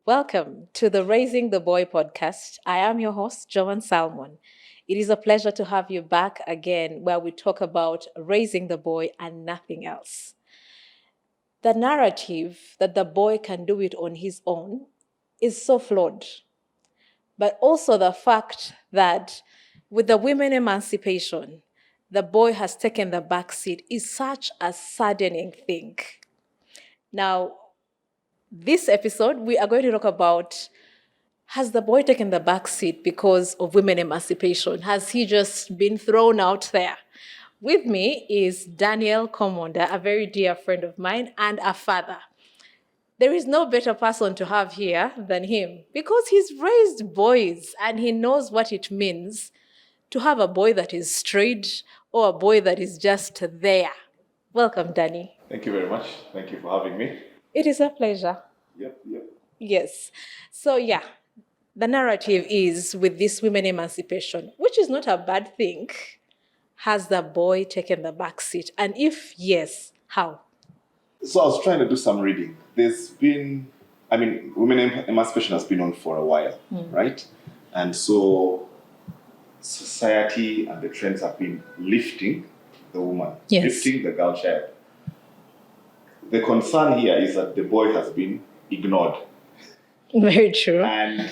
Welcome to the Raising the Boy podcast. I am your host, Joan Salmon. It is a pleasure to have you back again, where we talk about raising the boy and nothing else. The narrative that the boy can do it on his own is so flawed, but also the fact that with the women emancipation, the boy has taken the back seat is such a saddening thing. Now, this episode, we are going to talk about, has the boy taken the back seat because of women emancipation? Has he just been thrown out there? With me is Daniel Comonda, a very dear friend of mine and a father. There is no better person to have here than him because he's raised boys and he knows what it means to have a boy that is strayed or a boy that is just there. Welcome, Danny. Thank you very much. Thank you for having me. It is a pleasure. Yep. Yes. So, the narrative is with this women emancipation, which is not a bad thing. Has the boy taken the back seat? And if yes, how? So I was trying to do some reading. Women emancipation has been on for a while, right? And so society and the trends have been lifting the woman, lifting the girl child. The concern here is that the boy has been ignored. Very true. And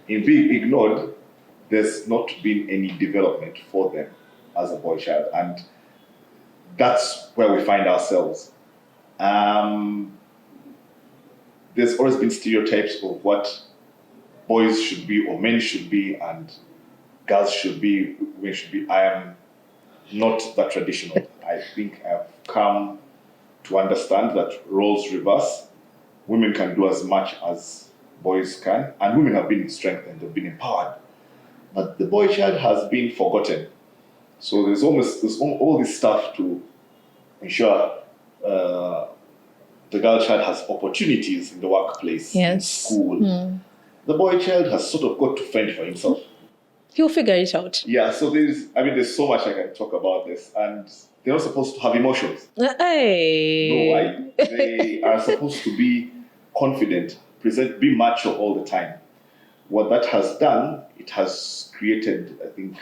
in being ignored, there's not been any development for them as a boy child. And that's where we find ourselves. There's always been stereotypes of what boys should be or men should be and girls should be, women should be. I am not that traditional. I think I've come to understand that roles reverse. Women can do as much as boys can, and women have been strengthened, they've been empowered. But the boy child has been forgotten. So there's all this stuff to ensure the girl child has opportunities in the workplace, in school. The boy child has sort of got to fend for himself. He'll figure it out. Yeah, so there's so much I can talk about this, and they're not supposed to have emotions. Hey. No, they are supposed to be confident, be macho all the time. What that has done, it has created, I think,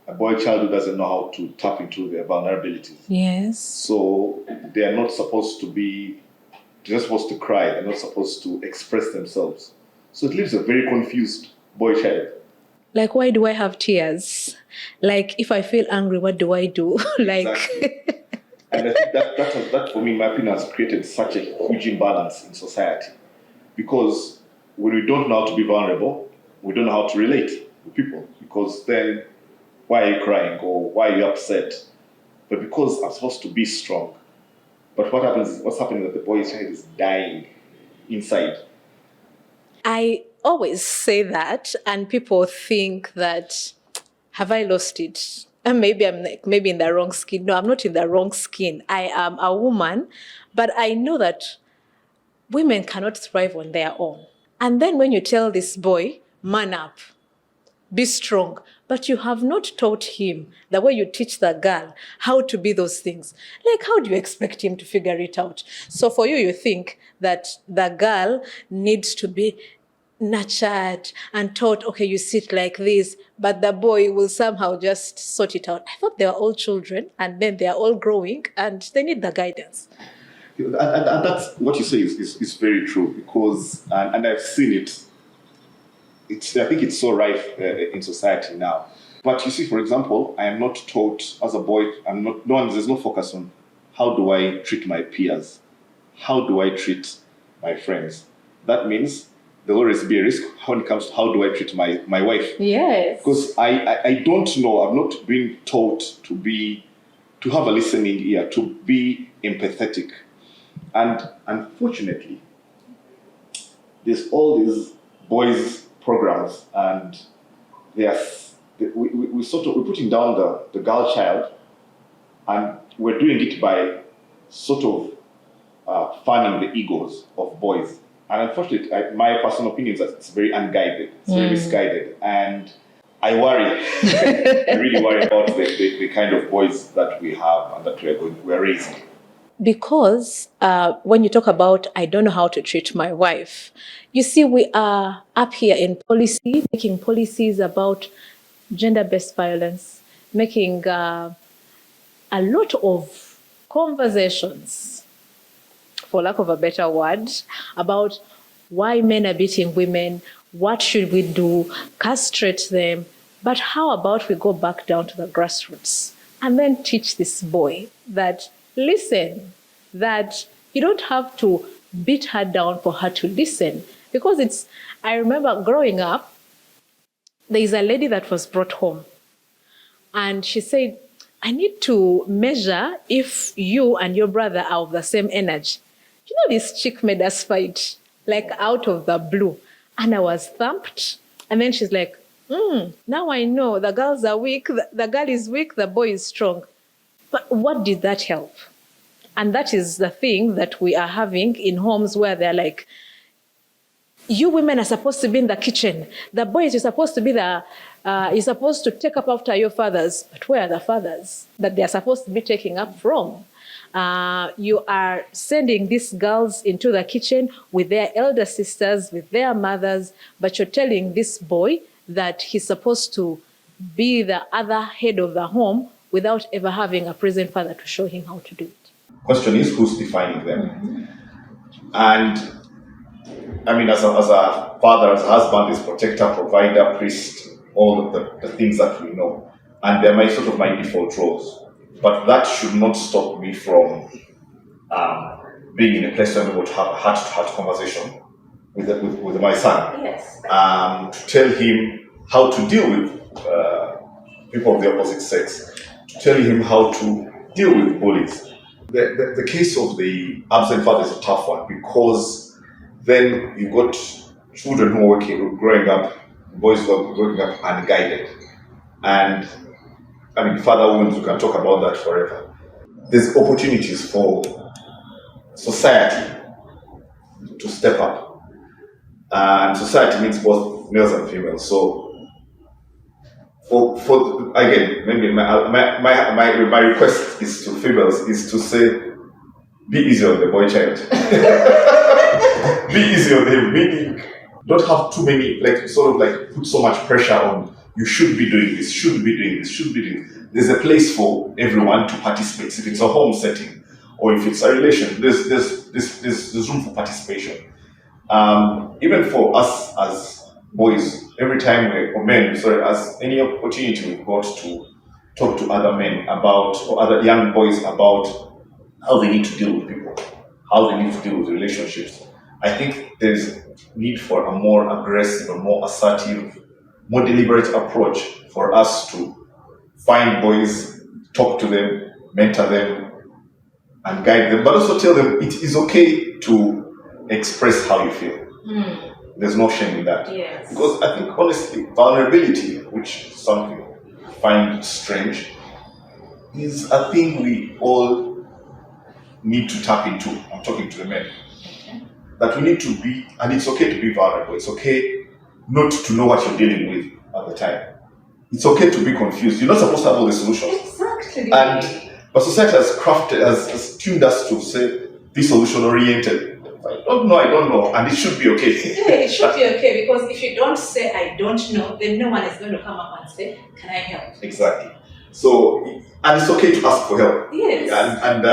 a boy child who doesn't know how to tap into their vulnerabilities. Yes. So they are not supposed to be, they're not supposed to cry, they're not supposed to express themselves. So it leaves a very confused boy child. Like, why do I have tears? Like, if I feel angry, what do I do? Exactly. And I think that for me, in my opinion, has created such a huge imbalance in society. Because when we don't know how to be vulnerable, we don't know how to relate with people. Because then, why are you crying or why are you upset? But because I'm supposed to be strong. But what's happening is that the boy's child is dying inside. I always say that, and people think that, have I lost it? And maybe I'm maybe in the wrong skin. No, I'm not in the wrong skin. I am a woman, but I know that women cannot thrive on their own. And then when you tell this boy, man up, be strong, but you have not taught him the way you teach the girl how to be those things. Like, how do you expect him to figure it out? So for you, you think that the girl needs to be nurtured and taught, okay, you sit like this, but the boy will somehow just sort it out. I thought they were all children and then they are all growing and they need the guidance. And that's what you say is very true because, and I've seen it. I think it's so rife in society now. But you see, for example, I am not taught as a boy. There's no focus on how do I treat my peers, how do I treat my friends. That means there'll always be a risk when it comes to how do I treat my wife. Yes. Because I don't know. I've not been taught to have a listening ear, to be empathetic, and unfortunately, there's all these boys programs, and we're putting down the girl child, and we're doing it by sort of fanning the egos of boys. And unfortunately, my personal opinion is that it's very unguided, it's very misguided, and I worry. I really worry about the kind of boys that we have and that we're raising. Because when you talk about, I don't know how to treat my wife, you see, we are up here in policy, making policies about gender-based violence, making a lot of conversations, for lack of a better word, about why men are beating women, what should we do, castrate them. But how about we go back down to the grassroots and then teach this boy that, listen, that you don't have to beat her down for her to listen. Because I remember growing up, there is a lady that was brought home and she said, I need to measure if you and your brother are of the same energy. You know, this chick made us fight, like out of the blue. And I was thumped. And then she's like, now I know the girls are weak, the girl is weak, the boy is strong. But what did that help? And that is the thing that we are having in homes where they're like, you women are supposed to be in the kitchen. The boys, you're supposed to be you're supposed to take up after your fathers. But where are the fathers that they're supposed to be taking up from? You are sending these girls into the kitchen with their elder sisters, with their mothers, but you're telling this boy that he's supposed to be the other head of the home without ever having a present father to show him how to do it. Question is, who's defining them? And I mean, as a father, as a husband, as protector, provider, priest, all of the things that we know. And they're my default roles. But that should not stop me from being in a place where I'm able to have a heart-to-heart conversation with my son. Yes. To tell him how to deal with people of the opposite sex, to tell him how to deal with bullies. The case of the absent father is a tough one because then you've got children who are growing up, boys who are growing up unguided. And I mean, father wounds, we can talk about that forever. There's opportunities for society to step up. And society means both males and females. So, for again, maybe my request is to females is to say, be easy on the boy child. Be easy on him. Meaning, don't have too many, put so much pressure on, you should be doing this, should be doing this, should be doing this. There's a place for everyone to participate. If it's a home setting or if it's a relation, there's room for participation. Even for us as boys, every time as any opportunity we've got to talk to other men about, or other young boys about how they need to deal with people, how they need to deal with relationships. I think there's need for a more aggressive, a more assertive, more deliberate approach for us to find boys, talk to them, mentor them, and guide them, but also tell them it is okay to express how you feel. There's no shame in that. Yes. Because I think, honestly, vulnerability, which is something I find strange, is a thing we all need to tap into. I'm talking to the men. That we need to be, and it's okay to be vulnerable. It's okay not to know what you're dealing with at the time. It's okay to be confused. You're not supposed to have all the solutions. Exactly. But society has tuned us to say, be solution oriented. I don't know, and it should be okay. Yeah, it should be okay, because if you don't say I don't know, then no one is going to come up and say, can I help? Exactly. So, and it's okay to ask for help. Yes. And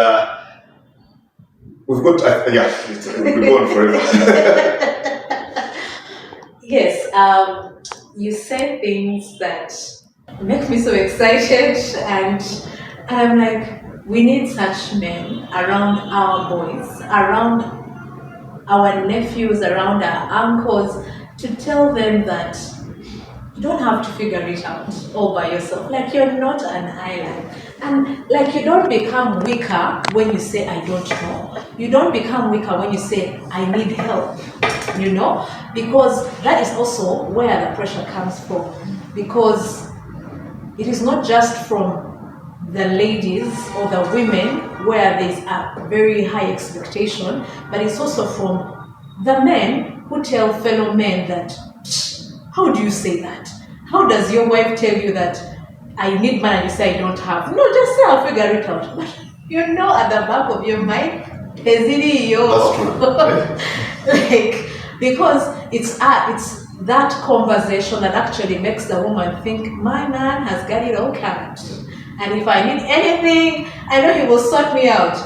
we've got, we'll be going forever. Yes, you say things that make me so excited, and I'm like, we need such men around our boys, around our nephews, around our uncles, to tell them that you don't have to figure it out all by yourself. Like, you're not an island. And like, you don't become weaker when you say, I don't know. You don't become weaker when you say, I need help, because that is also where the pressure comes from. Because it is not just from the ladies or the women where there's a very high expectation, but it's also from the men who tell fellow men that, how do you say that? How does your wife tell you that I need money and you say I don't have? No, just say I'll figure it out. But At the back of your mind, That's true. like, because it's that conversation that actually makes the woman think my man has got it all covered, and if I need anything, I know he will sort me out.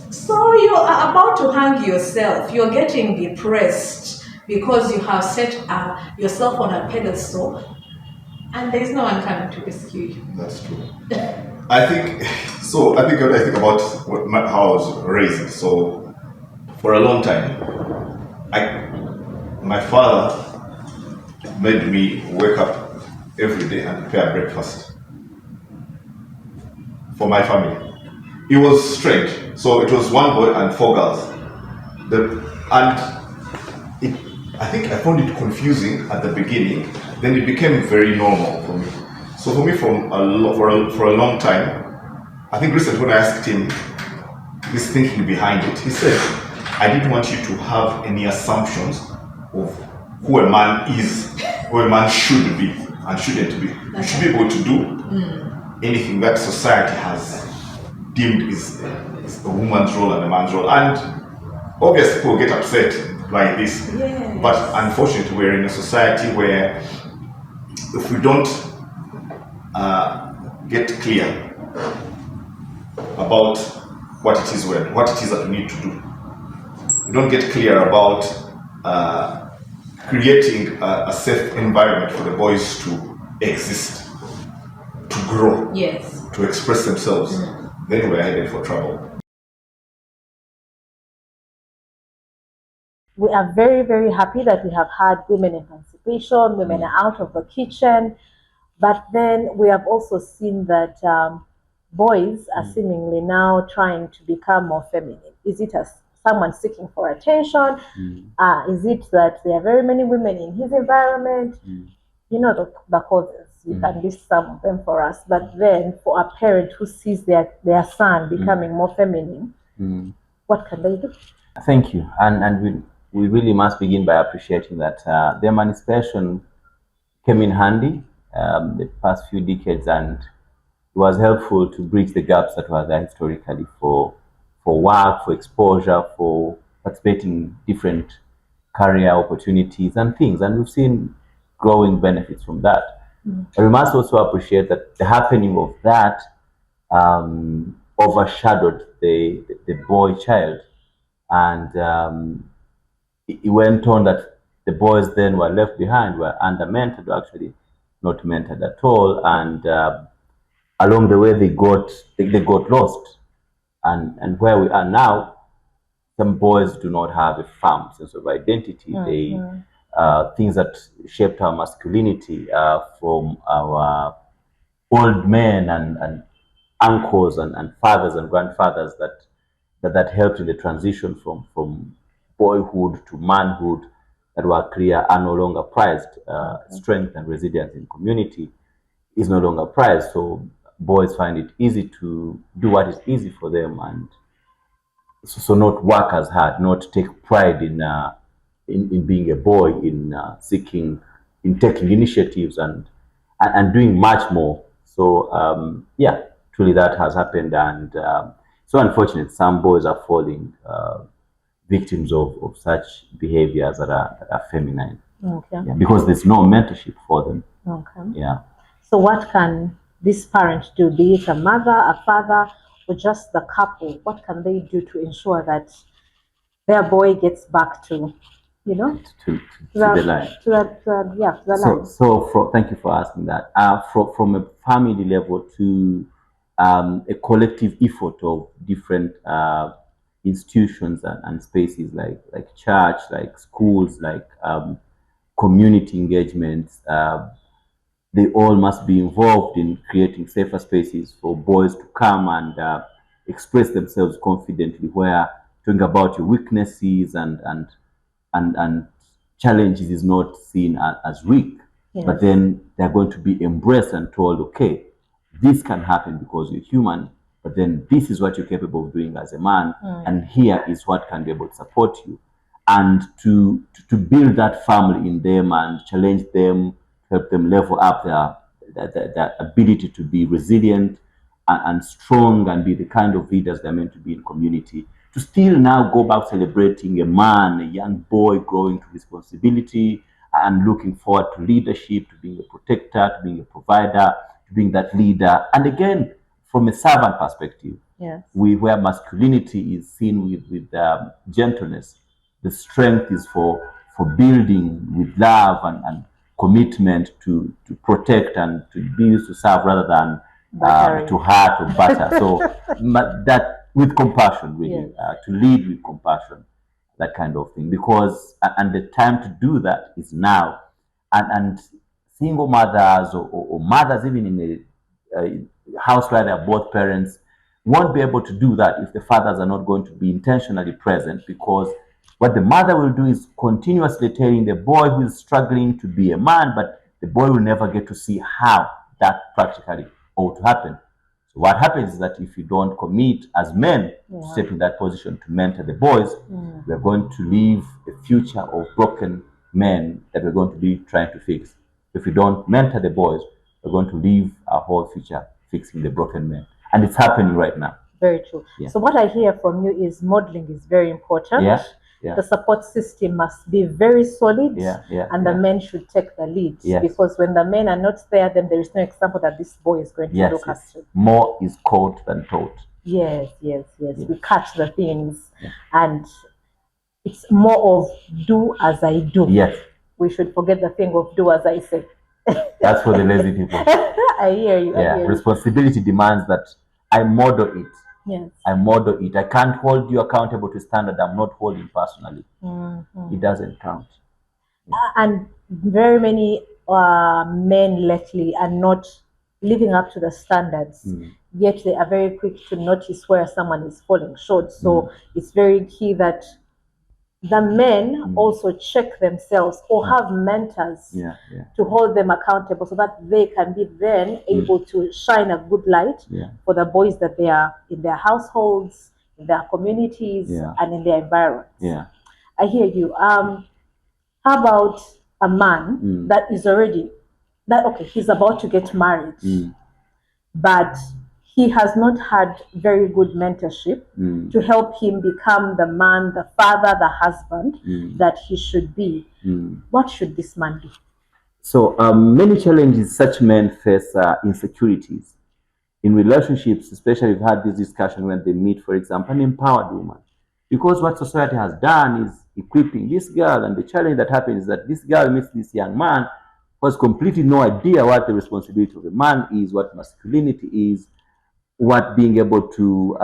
So you are about to hang yourself. You're getting depressed because you have set yourself on a pedestal, and there's no one coming to rescue you. That's true. I think so. I think when I think about how I was raised. So for a long time, my father made me wake up every day and prepare breakfast for my family. It was strange. So it was one boy and four girls. And I think I found it confusing at the beginning. Then it became very normal for me. So for me, for a long time, I think recently when I asked him his thinking behind it, he said, "I didn't want you to have any assumptions of who a man is, who a man should be and shouldn't be. You should be able to do anything that society has deemed is a woman's role and a man's role." And obviously people get upset by this. Yes. But unfortunately, we're in a society where if we don't get clear about what it is that we need to do, we don't get clear about creating a safe environment for the boys to exist, to grow, Yes. to express themselves, then we're headed for trouble. We are very, very happy that we have had women emancipation, women are out of the kitchen, but then we have also seen that boys are seemingly now trying to become more feminine. Is it someone seeking for attention? Is it that there are very many women in his environment? The causes. You can list some of them for us, but then for a parent who sees their son becoming more feminine, what can they do? Thank you. And we really must begin by appreciating that the emancipation came in handy the past few decades, and it was helpful to bridge the gaps that were there historically for work, for exposure, for participating in different career opportunities and things. And we've seen growing benefits from that. But we must also appreciate that the happening of that overshadowed the boy child. And it went on that the boys then were left behind, were under-mentored, actually not mentored at all. And along the way, they got lost. And where we are now, some boys do not have a firm sense of identity. They things that shaped our masculinity from our old men and uncles and fathers and grandfathers that helped in the transition from boyhood to manhood, that were clear, are no longer prized. Strength and resilience in community is no longer prized. So boys find it easy to do what is easy for them, and so not work as hard, not take pride in being a boy, in taking initiatives and doing much more. So truly that has happened, and so unfortunate. Some boys are falling victims of such behaviors that are feminine. Okay. Yeah, because there's no mentorship for them. Okay. Yeah. So what can this parent do, be it a mother, a father, or just the couple? What can they do to ensure that their boy gets back to to the line. To the line. So thank you for asking that. From a family level to a collective effort of different institutions and spaces like church, like schools, like community engagements. They all must be involved in creating safer spaces for boys to come and express themselves confidently, where talking about your weaknesses and challenges is not seen as weak, but then they're going to be embraced and told, okay, this can happen because you're human, but then this is what you're capable of doing as a man, and here is what can be able to support you. And to build that family in them and challenge them, help them level up their ability to be resilient and strong and be the kind of leaders they're meant to be in community, to still now go back celebrating a man, a young boy growing to responsibility and looking forward to leadership, to being a protector, to being a provider, to being that leader. And again, from a servant perspective, Yes. where masculinity is seen with gentleness, the strength is for building with love and commitment to protect and to be used to serve rather than to hurt or batter. So that with compassion, really, Yes. to lead with compassion, that kind of thing. Because and the time to do that is now, and single mothers or mothers even in a house where they're both parents won't be able to do that if the fathers are not going to be intentionally present, because what the mother will do is continuously telling the boy who is struggling to be a man, but the boy will never get to see how that practically ought to happen. So what happens is that if you don't commit as men to step in that position to mentor the boys, we're going to leave a future of broken men that we're going to be trying to fix. If we don't mentor the boys, we're going to leave our whole future fixing the broken men. And it's happening right now. Very true. Yeah. So what I hear from you is modeling is very important. Yeah. Yeah. The support system must be very solid, and the men should take the lead. Yes. Because when the men are not there, then there is no example that this boy is going to look after. More is caught than taught. Yes. We catch the things, and it's more of do as I do. Yes. We should forget the thing of do as I say. That's for the lazy people. I hear you. Yeah. Responsibility demands that I model it. Yes. I model it. I can't hold you accountable to standard I'm not holding personally. It doesn't count. And very many men lately are not living up to the standards, yet they are very quick to notice where someone is falling short. So it's very key that the men also check themselves or have mentors to hold them accountable, so that they can be then able to shine a good light for the boys that they are in their households, in their communities, and in their environments. I hear you. How about a man that is already he's about to get married, but he has not had very good mentorship to help him become the man, the father, the husband that he should be. What should this man do? So many challenges such men face are insecurities. In relationships, especially, we've had this discussion when they meet, for example, an empowered woman. Because what society has done is equipping this girl, and the challenge that happens is that this girl meets this young man who has completely no idea what the responsibility of a man is, what masculinity is, what being able to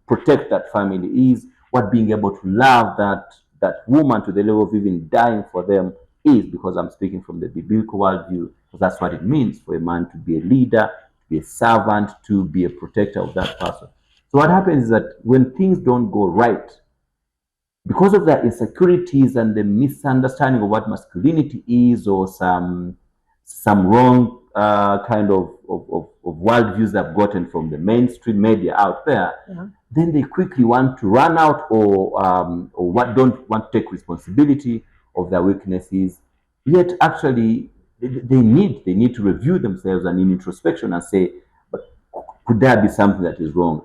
protect that family is, what being able to love that woman to the level of even dying for them is, because I'm speaking from the biblical worldview, because that's what it means for a man to be a leader, to be a servant, to be a protector of that person. So what happens is that when things don't go right, because of the insecurities and the misunderstanding of what masculinity is, or some wrong kind of worldviews they've gotten from the mainstream media out there, then they quickly want to run out or don't want to take responsibility of their weaknesses. Yet actually they need to review themselves and in introspection and say, but could there be something that is wrong?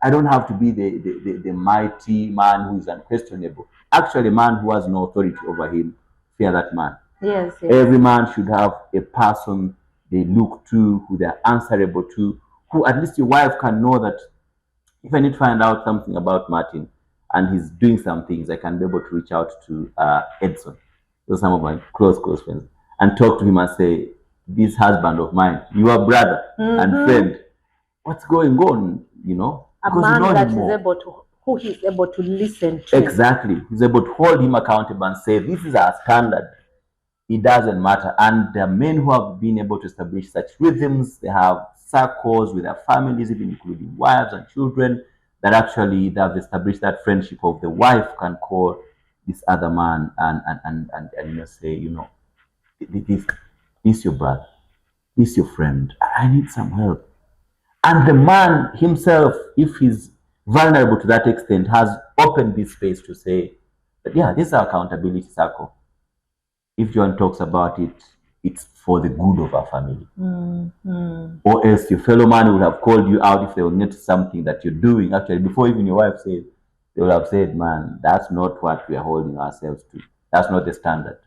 I don't have to be the mighty man who is unquestionable. Actually, a man who has no authority over him, fear that man. Yes. Every man should have a person they look to, who they're answerable to, who at least your wife can know that if I need to find out something about Martin and he's doing some things, I can be able to reach out to Edson, those some of my close friends, and talk to him and say, this husband of mine, your brother and friend, what's going on, A man that is who he's able to listen to. Exactly. He's able to hold him accountable and say, this is our standard. It doesn't matter. And there are men who have been able to establish such rhythms. They have circles with their families, even including wives and children, that actually they have established that friendship of the wife can call this other man and say, this your brother, this your friend. I need some help. And the man himself, if he's vulnerable to that extent, has opened this space to say that, this is our accountability circle. If John talks about it, it's for the good of our family. Or else your fellow man would have called you out if they will notice something that you're doing. Actually, before even your wife said, they would have said, man, that's not what we are holding ourselves to. That's not the standard.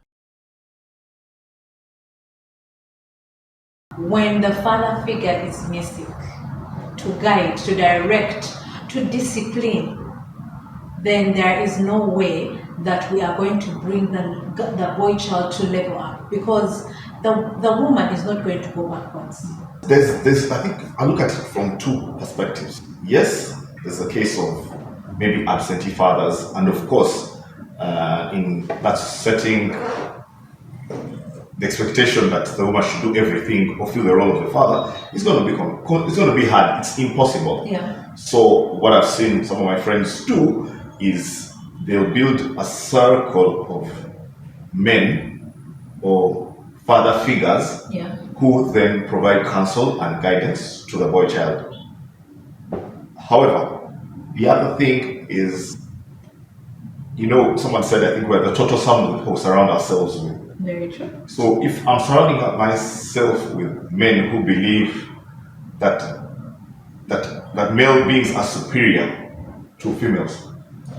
When the father figure is missing to guide, to direct, to discipline, then there is no way that we are going to bring the boy child to level up, because the woman is not going to go backwards. There's I think I look at it from two perspectives. Yes, there's a case of maybe absentee fathers, and of course, in that setting, the expectation that the woman should do everything or fill the role of the father is going to be hard. It's impossible. Yeah. So what I've seen some of my friends do is they'll build a circle of men or father figures, Yeah. who then provide counsel and guidance to the boy child. However, the other thing is, someone said, I think, we're the total sum of who surround ourselves with. Very true. So if I'm surrounding myself with men who believe that male beings are superior to females,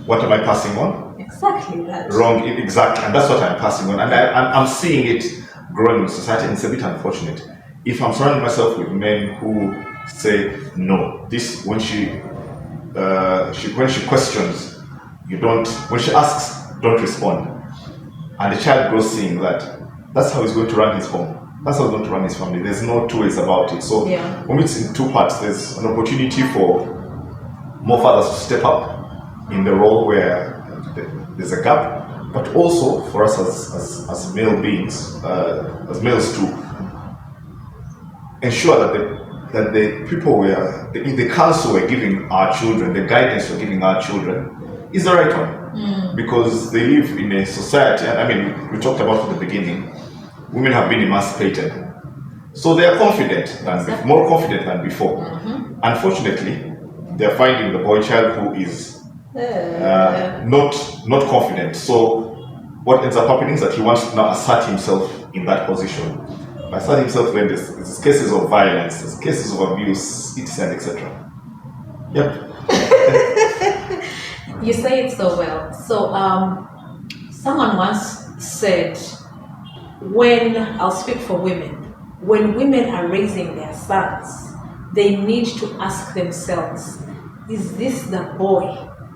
what am I passing on? Exactly that. Wrong, exactly, and that's what I'm passing on, and I'm seeing it growing in society, and it's a bit unfortunate. If I'm surrounding myself with men who say no, this when she questions, you don't. When she asks, don't respond, and the child grows seeing that. That's how he's going to run his home. That's how he's going to run his family. There's no two ways about it. So when it's in two parts, there's an opportunity for more fathers to step up in the role where there's a gap, but also for us as male beings, as males, to ensure that the people the counsel we're giving our children, the guidance we're giving our children, is the right one. Because they live in a society, and I mean, we talked about at the beginning, women have been emancipated, so they are confident more confident than before. Unfortunately, they're finding the boy child who is not confident. So what ends up happening is that he wants to now assert himself in that position. By asserting himself, when there's cases of violence, there's cases of abuse, etc. Yep. You say it so well. So someone once said, I'll speak for women, when women are raising their sons, they need to ask themselves, is this the boy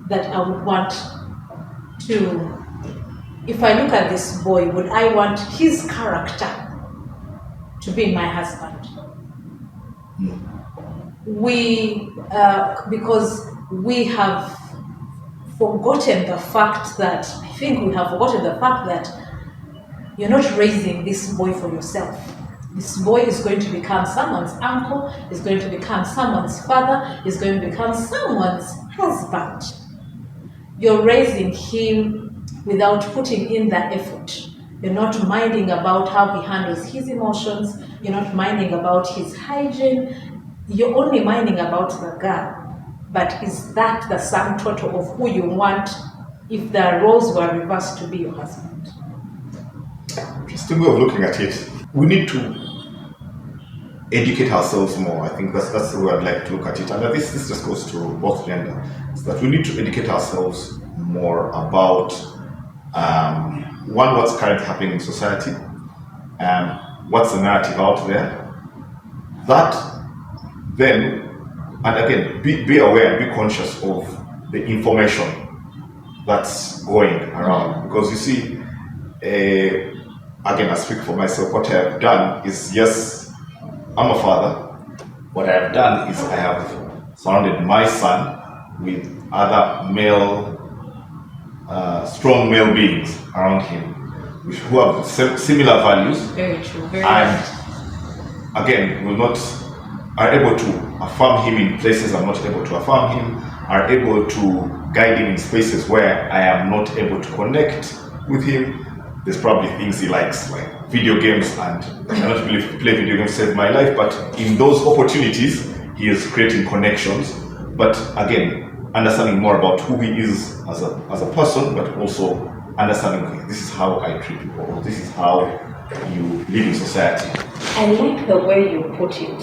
that I would want to, if I look at this boy, would I want his character to be my husband? Because we have forgotten the fact that, you're not raising this boy for yourself. This boy is going to become someone's uncle, is going to become someone's father, is going to become someone's husband. You're raising him without putting in the effort. You're not minding about how he handles his emotions. You're not minding about his hygiene. You're only minding about the girl. But is that the sum total of who you want if the roles were reversed to be your husband? Interesting way of looking at it. We need to educate ourselves more. I think that's the way I'd like to look at it. And this just goes to both gender. Is that we need to educate ourselves more about one, what's currently happening in society, what's the narrative out there. That then, and again, be aware and be conscious of the information that's going around. Because you see, again, I speak for myself, what I have done is, yes, I'm a father. What I have done is I have surrounded my son with other strong male beings around him, who have similar values. Very true. And again, are able to affirm him in places I'm not able to affirm him, are able to guide him in spaces where I am not able to connect with him. There's probably things he likes, like video games, and I cannot really play video games to save my life, but in those opportunities, he is creating connections. But again, understanding more about who he is as a person, but also understanding, this is how I treat people, or this is how you live in society. I like the way you put it.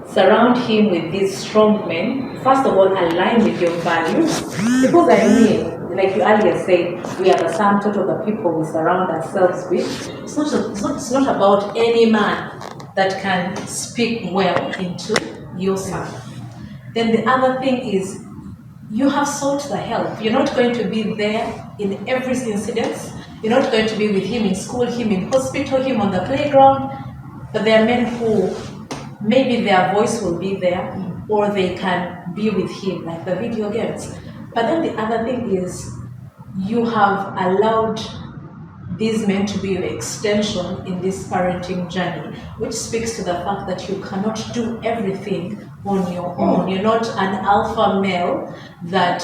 Surround him with these strong men. First of all, align with your values. Because I mean, like you earlier said, we are the sum total of the people we surround ourselves with. It's not about any man that can speak well into your son. Then the other thing is, you have sought the help. You're not going to be there in every incident. You're not going to be with him in school, him in hospital, him on the playground. But there are men who maybe their voice will be there, or they can be with him, like the video games. But then the other thing is, you have allowed these men to be your extension in this parenting journey, which speaks to the fact that you cannot do everything on your own. You're not an alpha male that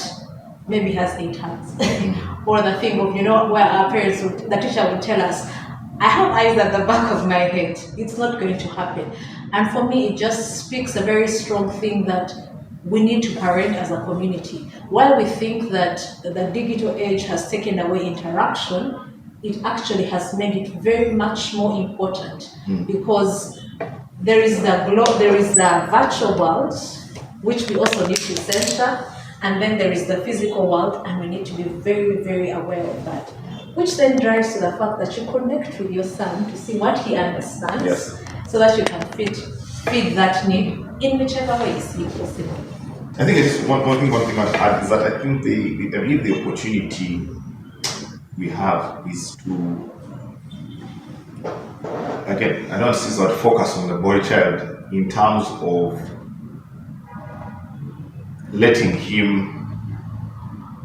maybe has 8 hands. Or the thing of, where our parents, the teacher would tell us, I have eyes at the back of my head. It's not going to happen. And for me, it just speaks a very strong thing that we need to parent as a community. While we think that the digital age has taken away interaction, it actually has made it very much more important, because there is the virtual world, which we also need to censor, and then there is the physical world, and we need to be very, very aware of that. Which then drives to the fact that you connect with your son to see what he understands, Yes. so that you can feed that need in whichever way you see possible. I think it's one thing I'd add is that I think I believe the opportunity we have is to, again, I don't see that focus on the boy child in terms of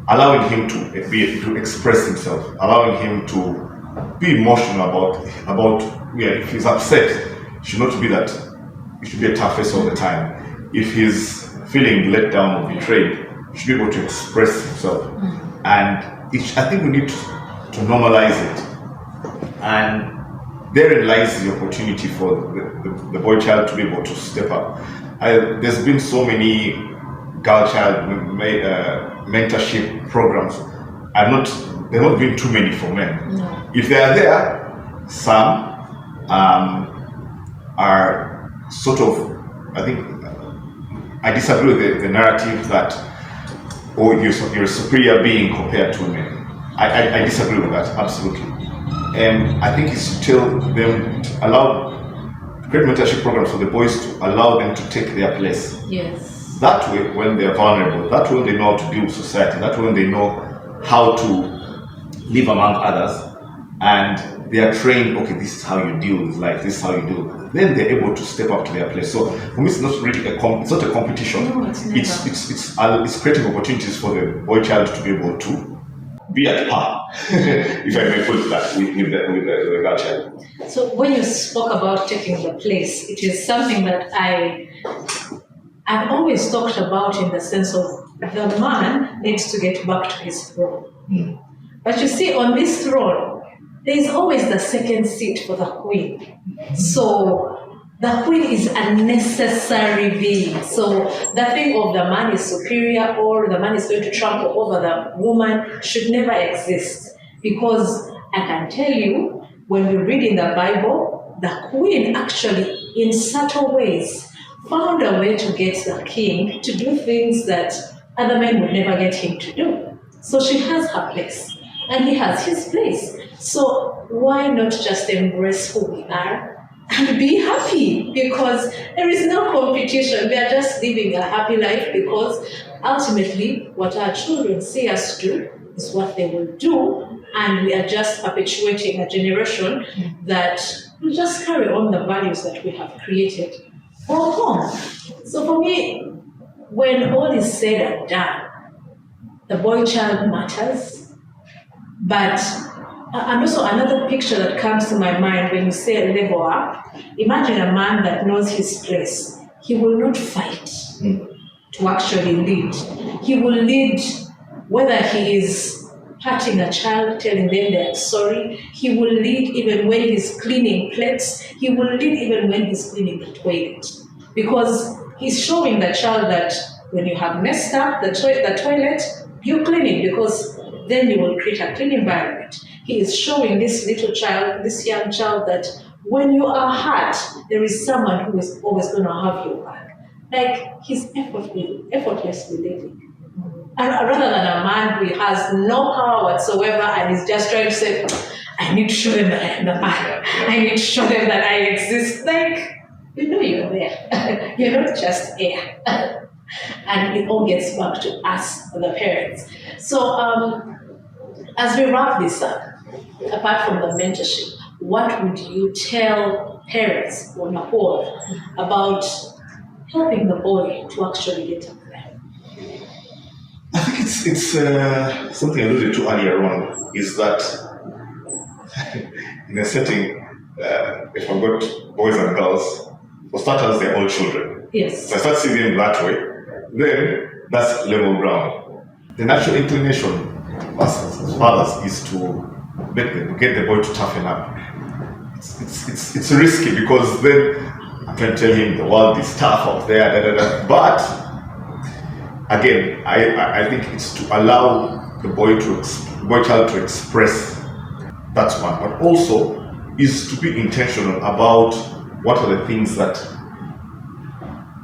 allowing him to express himself, allowing him to be emotional about if he's upset, it should not be that he should be a tough face all the time. If he's feeling let down or betrayed, he should be able to express himself. And I think we need to normalize it. And therein lies the opportunity for the boy child to be able to step up. There's been so many girl-child mentorship programs. There have not been too many for men. No. If they are there, some are sort of, I think, I disagree with the narrative that, you're a superior being compared to women. I disagree with that, absolutely. And I think it's to tell them to create mentorship programs for the boys to allow them to take their place. Yes. That way, when they're vulnerable, that way they know how to deal with society, that way they know how to live among others, and they are trained, okay, this is how you deal with life, this is how you do. Then they're able to step up to their place. So for me, it's not really it's not a competition. No, it's never. It's creating opportunities for the boy child to be able to be at par, if I may put it that with the girl child. So when you spoke about taking the place, it is something that I've always talked about, in the sense of the man needs to get back to his throne. But you see, on this throne, there is always the second seat for the queen. So the queen is a necessary being. So the thing of the man is superior, or the man is going to trample over the woman, should never exist. Because I can tell you, when we read in the Bible, the queen actually, in subtle ways, found a way to get the king to do things that other men would never get him to do. So she has her place, and he has his place. So why not just embrace who we are and be happy? Because there is no competition. We are just living a happy life, because ultimately what our children see us do is what they will do, and we are just perpetuating a generation that will just carry on the values that we have created for home. So for me, when all is said and done, the boy child matters. But and also another picture that comes to my mind when you say level up, imagine a man that knows his place. He will not fight to actually lead. He will lead whether he is patting a child, telling them they're sorry. He will lead even when he's cleaning plates. He will lead even when he's cleaning the toilet. Because he's showing the child that when you have messed up the toilet, you clean it, because then you will create a clean environment. he is showing this little child, this young child, that when you are hurt, there is someone who is always going to have your back. Like he's effortlessly living. And rather than a man who has no power whatsoever and is just trying to say, I need to show them that I am the man. I need to show them that I exist. Like, you know you're there. You're not just air. And it all gets back to us, the parents. So as we wrap this up, apart from the mentorship, what would you tell parents on a whole about helping the boy to actually get up there? I think it's something I alluded to earlier on, is that in a setting, if I've got boys and girls, for starters, they're all children. Yes. So I start seeing them that way, then that's level ground. The natural inclination as fathers is to get the boy to toughen up. It's risky because then I'm trying to tell him the world is tough out there, but again, I think it's to allow the boy child to express. That's one, but also is to be intentional about what are the things that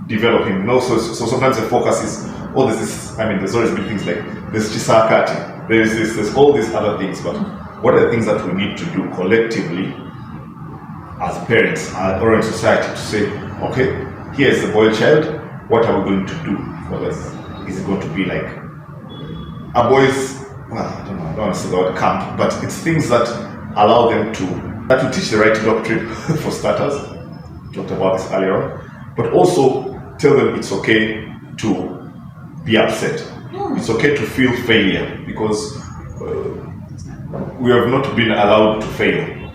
develop him. So sometimes the focus is, there's this. I mean, there's always been things like there's chisa cutting, there's all these other things, but what are the things that we need to do collectively as parents or in society to say, okay, here is the boy child, what are we going to do for this? Is it going to be like a boy's, I don't want to say the word camp, but it's things that allow them that will teach the right doctrine for starters. We talked about this earlier on, but also tell them it's okay to be upset. It's okay to feel failure because we have not been allowed to fail.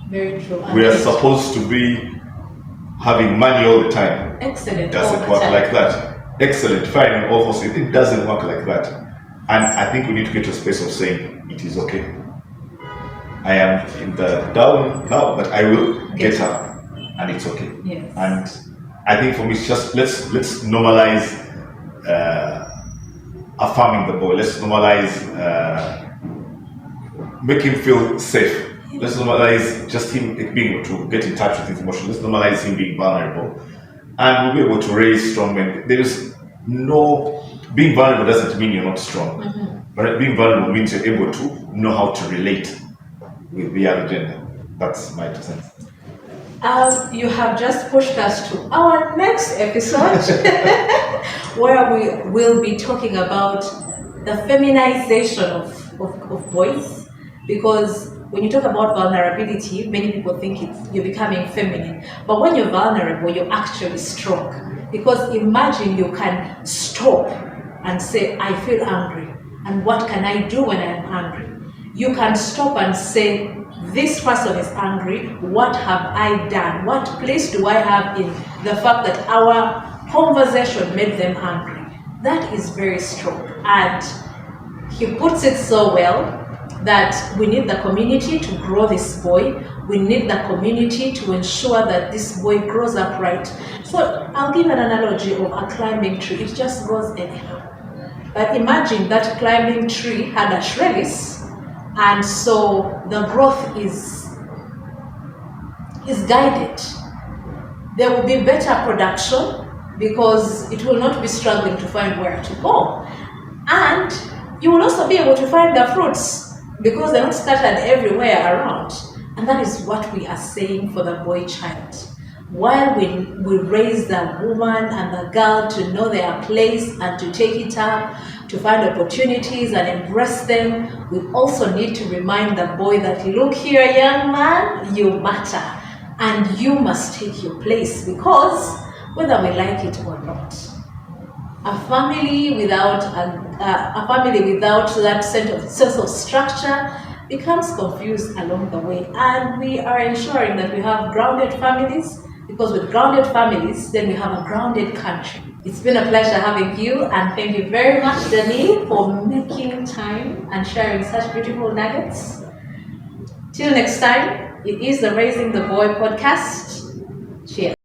Very true. We are supposed to be having money all the time. Excellent. It doesn't work like that. Excellent, fine, and all those things. It doesn't work like that. And I think we need to get to a space of saying it is okay. I am in the down now, but I will get up, and it's okay. Yes. And I think for me, it's just let's normalize affirming the boy. Let's normalize make him feel safe. Let's normalize just him being able to get in touch with his emotions. Let's normalize him being vulnerable, and we'll be able to raise strong men. There is no being vulnerable doesn't mean you're not strong, but being vulnerable means you're able to know how to relate with the other gender. That's my 2 cents. You have just pushed us to our next episode where we will be talking about the feminization of boys, because when you talk about vulnerability, many people think you're becoming feminine, but when you're vulnerable, you're actually strong. Because imagine you can stop and say, I feel angry, and what can I do when I'm angry? You can stop and say, this person is angry, what have I done? What place do I have in the fact that our conversation made them angry? That is very strong. And he puts it so well that we need the community to grow this boy. We need the community to ensure that this boy grows up right. So I'll give an analogy of a climbing tree. It just goes anyhow. But imagine that climbing tree had a trellis, and so the growth is guided. There will be better production because it will not be struggling to find where to go. And you will also be able to find the fruits because they're not scattered everywhere around. And that is what we are saying for the boy child. While we raise the woman and the girl to know their place and to take it up, to find opportunities and embrace them, we also need to remind the boy that, look here, young man, you matter. And you must take your place, because whether we like it or not, a family without that sense of structure becomes confused along the way. And we are ensuring that we have grounded families, because with grounded families, then we have a grounded country. It's been a pleasure having you, and thank you very much, Dani, for making time and sharing such beautiful nuggets. Till next time, it is the Raising the Boy podcast. Cheers.